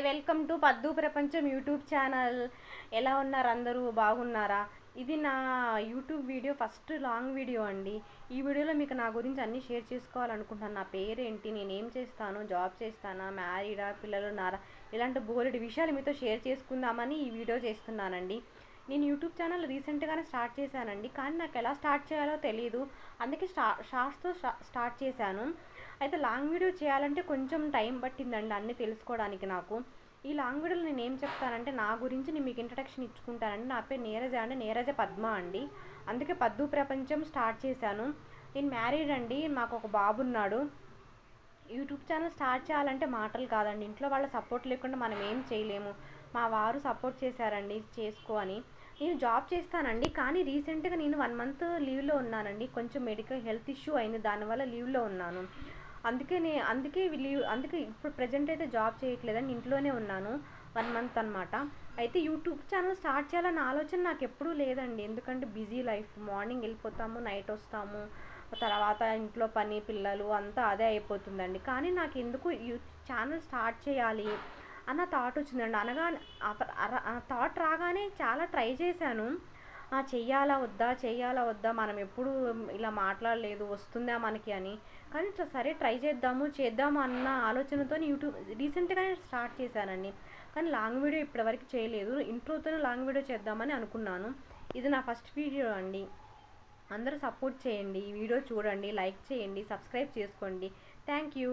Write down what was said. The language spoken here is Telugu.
వెల్కమ్ టు పద్దు ప్రపంచం యూట్యూబ్ ఛానల్. ఎలా ఉన్నారు అందరూ? బాగున్నారా? ఇది నా YouTube video first long video అండి. ఈ వీడియోలో మీకు నా గురించి అన్నీ షేర్ చేసుకోవాలనుకుంటున్నాను. నా పేరేంటి, నేనేం చేస్తాను, జాబ్ చేస్తానా, మ్యారీడా, పిల్లలు ఉన్నారా, ఇలాంటి బోలెడు విషయాలు మీతో షేర్ చేసుకుందామని ఈ వీడియో చేస్తున్నానండి. నేను యూట్యూబ్ ఛానల్ రీసెంట్గానే స్టార్ట్ చేశానండి, కానీ నాకు ఎలా స్టార్ట్ చేయాలో తెలియదు. అందుకే షార్ట్స్తో స్టార్ట్ చేశాను. అయితే లాంగ్ వీడియో చేయాలంటే కొంచెం టైం పట్టిందండి అన్నీ తెలుసుకోవడానికి నాకు. ఈ లాంగ్ వీడియోలో నేను ఏం చెప్తానంటే నా గురించి నేను మీకు ఇంట్రడక్షన్ ఇచ్చుకుంటానండి. నా పేరు నీరజ అండి, నీరజ పద్మ అండి. అందుకే పద్దు ప్రపంచం స్టార్ట్ చేశాను. నేను మ్యారీడ్ అండి, మాకు ఒక బాబు ఉన్నాడు. యూట్యూబ్ ఛానల్ స్టార్ట్ చేయాలంటే మాటలు కాదండి, ఇంట్లో వాళ్ళ సపోర్ట్ లేకుండా మనం ఏం చేయలేము. మా వారు సపోర్ట్ చేశారండి చేసుకో అని. నేను జాబ్ చేస్తానండి, కానీ రీసెంట్గా నేను 1 మంత్ లీవ్లో ఉన్నానండి. కొంచెం మెడికల్ హెల్త్ ఇష్యూ అయింది, దానివల్ల లీవ్లో ఉన్నాను. అందుకే ఇప్పుడు ప్రజెంట్ అయితే జాబ్ చేయట్లేదని ఇంట్లోనే ఉన్నాను 1 మంత్ అనమాట. అయితే యూట్యూబ్ ఛానల్ స్టార్ట్ చేయాలన్న ఆలోచన నాకు ఎప్పుడూ లేదండి, ఎందుకంటే బిజీ లైఫ్. మార్నింగ్ వెళ్ళిపోతాము, నైట్ వస్తాము, తర్వాత ఇంట్లో పని, పిల్లలు అంతా అదే అయిపోతుందండి. కానీ నాకు ఎందుకు ఛానల్ స్టార్ట్ చేయాలి అన్న థాట్ వచ్చిందండి. థాట్ రాగానే చాలా ట్రై చేశాను. చెయ్యాలా వద్దా, మనం ఎప్పుడు ఇలా మాట్లాడలేదు, వస్తుందా మనకి అని. కానీ సరే ట్రై చేద్దాము అన్న ఆలోచనతో యూట్యూబ్ రీసెంట్గానే స్టార్ట్ చేశానండి. కానీ లాంగ్ వీడియో ఇప్పటివరకు చేయలేదు. ఇంట్రోతోనే లాంగ్ వీడియో చేద్దామని అనుకున్నాను. ఇది నా ఫస్ట్ వీడియో అండి. అందరూ సపోర్ట్ చేయండి, ఈ వీడియో చూడండి, లైక్ చేయండి, సబ్స్క్రైబ్ చేసుకోండి. Thank you.